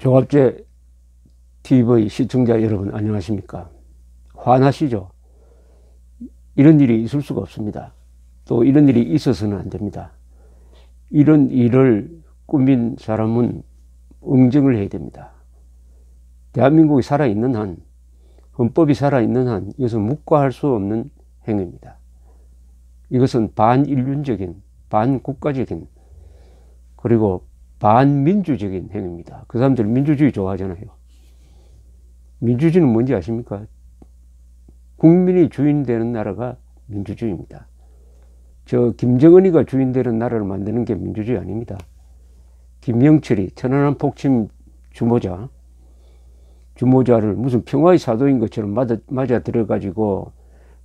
종합제 TV 시청자 여러분 안녕하십니까? 화나시죠? 이런 일이 있을 수가 없습니다. 또 이런 일이 있어서는 안 됩니다. 이런 일을 꾸민 사람은 응징을 해야 됩니다. 대한민국이 살아있는 한, 헌법이 살아있는 한 이것은 묵과할 수 없는 행위입니다. 이것은 반인륜적인, 반국가적인, 그리고 반민주적인 행위입니다. 그 사람들 민주주의 좋아하잖아요. 민주주의는 뭔지 아십니까? 국민이 주인 되는 나라가 민주주의입니다. 저 김정은이가 주인 되는 나라를 만드는 게 민주주의 아닙니다. 김영철이 천안함 폭침 주모자를 무슨 평화의 사도인 것처럼 맞아 들어가지고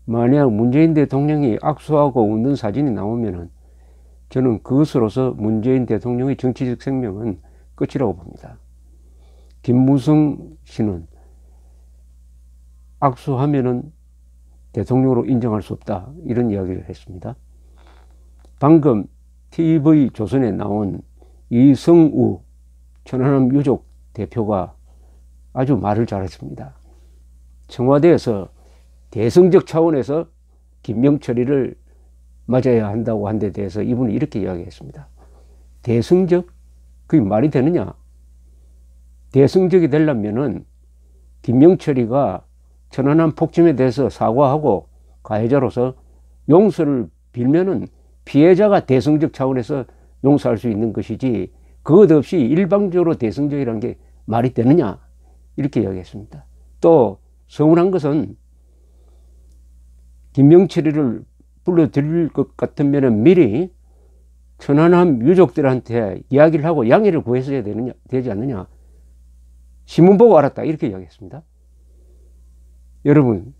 만약 문재인 대통령이 악수하고 웃는 사진이 나오면은 저는 그것으로서 문재인 대통령의 정치적 생명은 끝이라고 봅니다. 김무성 씨는 악수하면은 대통령으로 인정할 수 없다, 이런 이야기를 했습니다. 방금 TV조선에 나온 이성우 천안함 유족 대표가 아주 말을 잘했습니다. 청와대에서 대승적 차원에서 김명철이를 맞아야 한다고 한 데 대해서 이분이 이렇게 이야기했습니다. 대승적? 그게 말이 되느냐? 대승적이 되려면은 김명철이가 천안함 폭침에 대해서 사과하고 가해자로서 용서를 빌면은 피해자가 대승적 차원에서 용서할 수 있는 것이지, 그것 없이 일방적으로 대승적이라는 게 말이 되느냐, 이렇게 이야기했습니다. 또 서운한 것은 김명철이를 불러들일 것 같으면 미리 천안함 유족들한테 이야기를 하고 양해를 구했어야 되지 않느냐, 신문 보고 알았다, 이렇게 이야기했습니다. 여러분,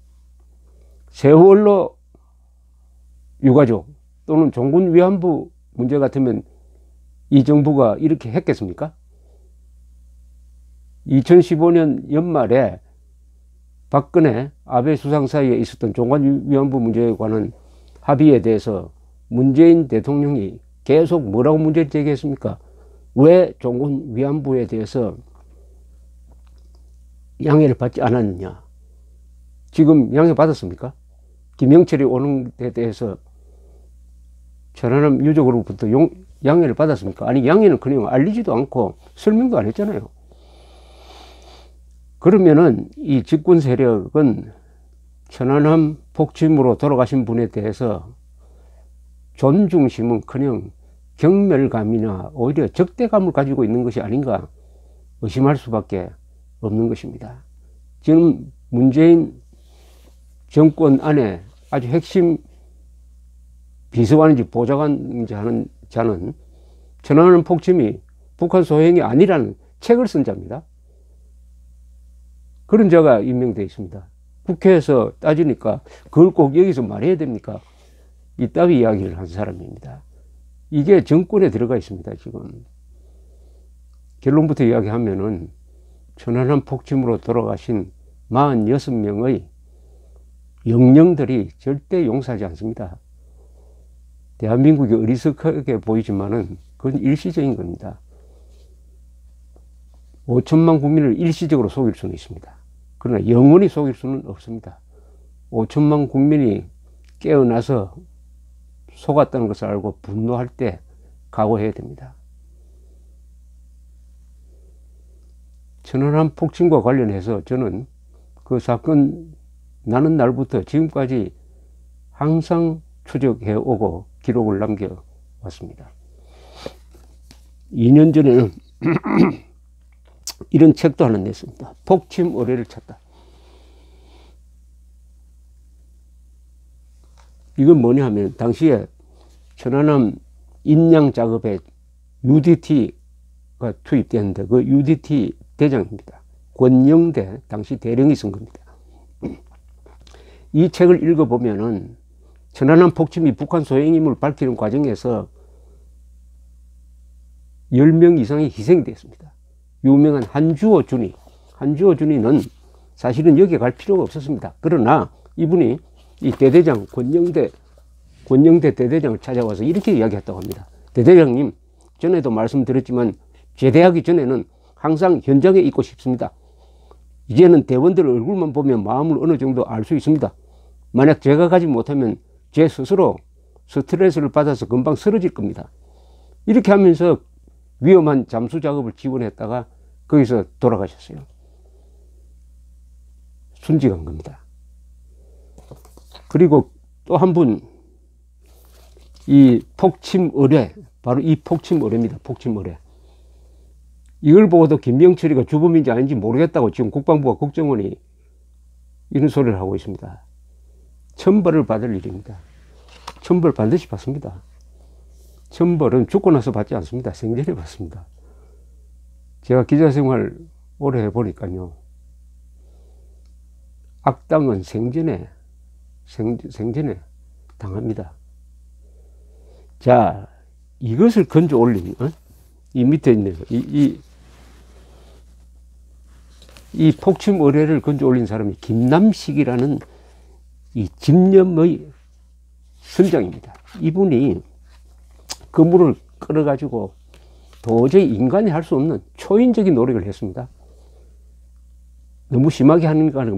세월호 유가족 또는 종군 위안부 문제 같으면 이 정부가 이렇게 했겠습니까? 2015년 연말에 박근혜, 아베 수상 사이에 있었던 종군 위안부 문제에 관한 합의에 대해서 문재인 대통령이 계속 뭐라고 문제를 제기했습니까? 왜 종군 위안부에 대해서 양해를 받지 않았느냐? 지금 양해 받았습니까? 김영철이 오는 데 대해서 천안함 유족으로부터 양해를 받았습니까? 아니, 양해는 그냥 알리지도 않고 설명도 안 했잖아요. 그러면은 이 집권 세력은 천안함 폭침으로 돌아가신 분에 대해서 존중심은커녕 경멸감이나 오히려 적대감을 가지고 있는 것이 아닌가 의심할 수밖에 없는 것입니다. 지금 문재인 정권 안에 아주 핵심 비서관인지 보좌관인지 하는 자는 천안함 폭침이 북한 소행이 아니라는 책을 쓴 자입니다. 그런 자가 임명되어 있습니다. 국회에서 따지니까 그걸 꼭 여기서 말해야 됩니까? 이따위 이야기를 한 사람입니다. 이게 정권에 들어가 있습니다. 지금 결론부터 이야기하면은 천안함 폭침으로 돌아가신 46명의 영령들이 절대 용서하지 않습니다. 대한민국이 어리석하게 보이지만은 그건 일시적인 겁니다. 5천만 국민을 일시적으로 속일 수는 있습니다. 그러나 영원히 속일 수는 없습니다. 5천만 국민이 깨어나서 속았다는 것을 알고 분노할 때 각오해야 됩니다. 천안함 폭침과 관련해서 저는 그 사건 나는 날부터 지금까지 항상 추적해 오고 기록을 남겨 왔습니다. 2년 전에는 이런 책도 하나 냈습니다. 폭침 의뢰를 찾다. 이건 뭐냐 하면 당시에 천안함 인양 작업에 UDT가 투입됐는데 그 UDT 대장입니다. 권영대 당시 대령이 쓴 겁니다. 이 책을 읽어보면은 천안함 폭침이 북한 소행임을 밝히는 과정에서 10명 이상이 희생이 됐습니다. 유명한 한주호 준이는 사실은 여기에 갈 필요가 없었습니다. 그러나 이분이 이 대대장 권영대 대대장을 찾아와서 이렇게 이야기했다고 합니다. 대대장님, 전에도 말씀드렸지만 제대하기 전에는 항상 현장에 있고 싶습니다. 이제는 대원들 얼굴만 보면 마음을 어느 정도 알 수 있습니다. 만약 제가 가지 못하면 제 스스로 스트레스를 받아서 금방 쓰러질 겁니다. 이렇게 하면서 위험한 잠수 작업을 지원했다가 거기서 돌아가셨어요. 순직한 겁니다. 그리고 또 한 분, 이 폭침 의뢰, 바로 이 폭침 의뢰입니다. 폭침 의뢰. 이걸 보고도 김명철이가 주범인지 아닌지 모르겠다고 지금 국방부와 국정원이 이런 소리를 하고 있습니다. 천벌을 받을 일입니다. 천벌 반드시 받습니다. 천벌은 죽고 나서 받지 않습니다. 생전에 받습니다. 제가 기자생활 오래 해보니까요. 악당은 생전에 당합니다. 자, 이것을 건져 올린, 이 밑에 있네요. 이 폭침 의뢰를 건져 올린 사람이 김남식이라는 이 집념의 선장입니다. 이분이 그물을 끌어가지고 도저히 인간이 할 수 없는 초인적인 노력을 했습니다. 너무 심하게 하는가 하는 거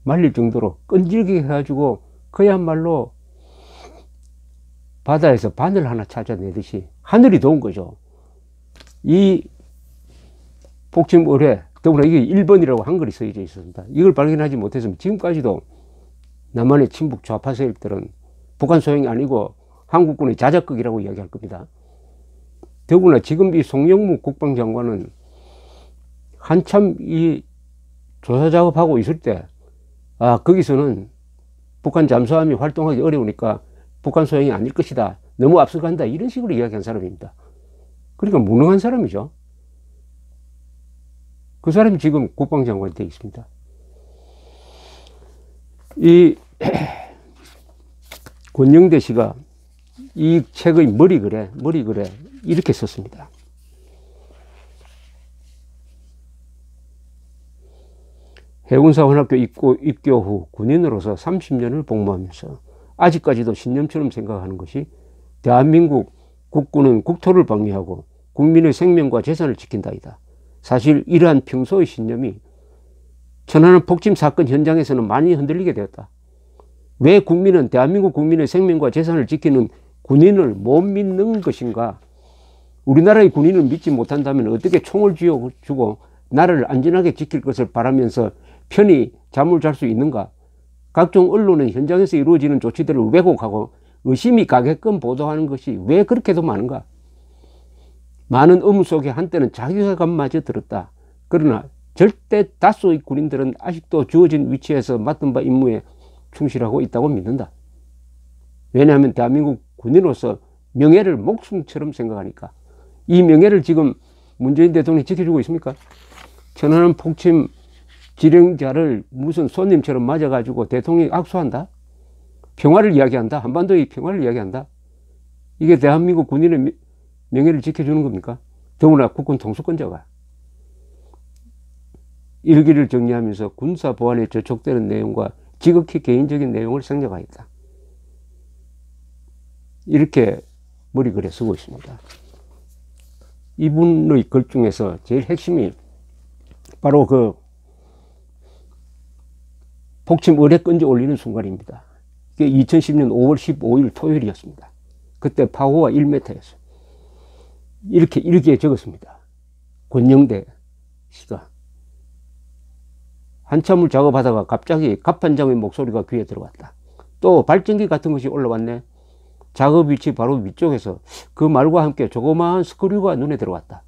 말릴 정도로 끈질기게 해가지고 그야말로 바다에서 바늘 하나 찾아내듯이 하늘이 도운 거죠. 이 폭침 의뢰, 더구나 이게 1번이라고 한글이 써져 있습니다. 이걸 발견하지 못했으면 지금까지도 남한의 친북 좌파 세력들은 북한 소행이 아니고 한국군의 자작극이라고 이야기할 겁니다. 더구나 지금 이 송영무 국방장관은 한참 이 조사 작업하고 있을 때, 거기서는 북한 잠수함이 활동하기 어려우니까 북한 소행이 아닐 것이다. 너무 앞서간다. 이런 식으로 이야기한 사람입니다. 그러니까 무능한 사람이죠. 그 사람이 지금 국방장관이 되어 있습니다. 이 권영대 씨가 이 책의 머리글에 이렇게 썼습니다. 해군사관학교 입교 후 군인으로서 30년을 복무하면서 아직까지도 신념처럼 생각하는 것이 대한민국 국군은 국토를 방위하고 국민의 생명과 재산을 지킨다이다. 사실 이러한 평소의 신념이 천안함 폭침 사건 현장에서는 많이 흔들리게 되었다. 왜 국민은 대한민국 국민의 생명과 재산을 지키는 군인을 못 믿는 것인가? 우리나라의 군인을 믿지 못한다면 어떻게 총을 쥐어주고 나라를 안전하게 지킬 것을 바라면서 편히 잠을 잘 수 있는가? 각종 언론은 현장에서 이루어지는 조치들을 왜곡하고 의심이 가게끔 보도하는 것이 왜 그렇게도 많은가? 많은 의무 속에 한때는 자괴감마저 들었다. 그러나 절대 다수의 군인들은 아직도 주어진 위치에서 맡은 바 임무에 충실하고 있다고 믿는다. 왜냐하면 대한민국 군인으로서 명예를 목숨처럼 생각하니까. 이 명예를 지금 문재인 대통령이 지켜주고 있습니까? 천안함 폭침 지령자를 무슨 손님처럼 맞아가지고 대통령이 악수한다? 평화를 이야기한다? 한반도의 평화를 이야기한다? 이게 대한민국 군인의 명예를 지켜주는 겁니까? 더구나 국군 통수권자가 일기를 정리하면서 군사 보안에 저촉되는 내용과 지극히 개인적인 내용을 생략하였다. 이렇게 머리글에 쓰고 있습니다. 이분의 글 중에서 제일 핵심이 바로 그 폭침 의뢰 건져 올리는 순간입니다. 이게 2010년 5월 15일 토요일이었습니다. 그때 파고가 1m였어요. 이렇게 일기에 적었습니다. 권영대 씨가 한참을 작업하다가 갑자기 갑판장의 목소리가 귀에 들어왔다. 또 발전기 같은 것이 올라왔네. 작업 위치 바로 위쪽에서 그 말과 함께 조그마한 스크류가 눈에 들어왔다.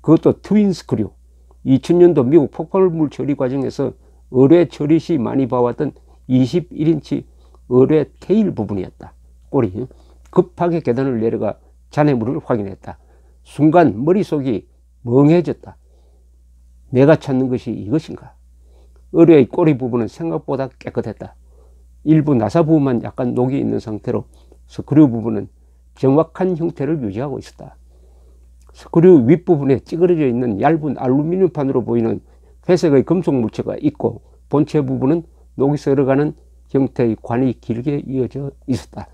그것도 트윈 스크류. 2000년도 미국 폭발물 처리 과정에서 의뢰 처리 시 많이 봐왔던 21인치 의뢰 테일 부분이었다. 꼬리. 급하게 계단을 내려가 잔해물을 확인했다. 순간 머릿속이 멍해졌다. 내가 찾는 것이 이것인가? 의뢰의 꼬리 부분은 생각보다 깨끗했다. 일부 나사 부분만 약간 녹이 있는 상태로 스크류 부분은 정확한 형태를 유지하고 있었다. 스크류 윗부분에 찌그러져 있는 얇은 알루미늄판으로 보이는 회색의 금속 물체가 있고 본체 부분은 녹이 썰어가는 형태의 관이 길게 이어져 있었다.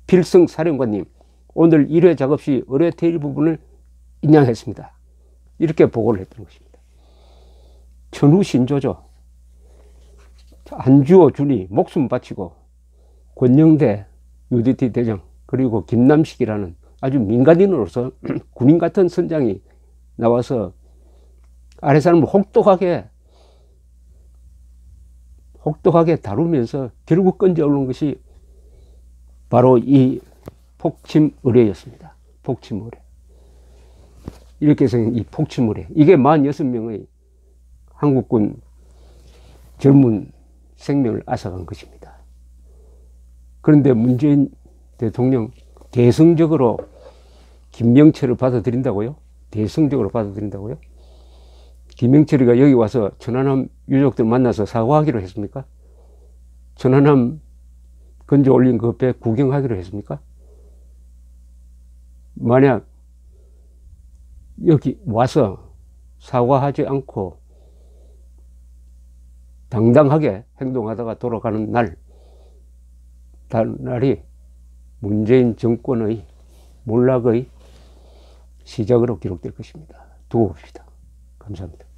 필승 사령관님, 오늘 1회 작업 시 의뢰 테일 부분을 인양했습니다. 이렇게 보고를 했던 것입니다. 천우신조죠. 안주호, 준이 목숨 바치고 권영대, UDT 대장, 그리고 김남식이라는 아주 민간인으로서 군인 같은 선장이 나와서 아래 사람을 혹독하게 다루면서 결국 건져 올린 것이 바로 이 폭침 의뢰였습니다. 폭침 의뢰. 이렇게 해서 이 폭침 의뢰. 이게 46명의 한국군 젊은 생명을 앗아간 것입니다. 그런데 문재인 대통령 대승적으로 김명철을 받아들인다고요? 대승적으로 받아들인다고요? 김명철이가 여기 와서 천안함 유족들 만나서 사과하기로 했습니까? 천안함 건져 올린 그 배 구경하기로 했습니까? 만약 여기 와서 사과하지 않고 당당하게 행동하다가 돌아가는 날이 문재인 정권의 몰락의 시작으로 기록될 것입니다. 두고 봅시다. 감사합니다.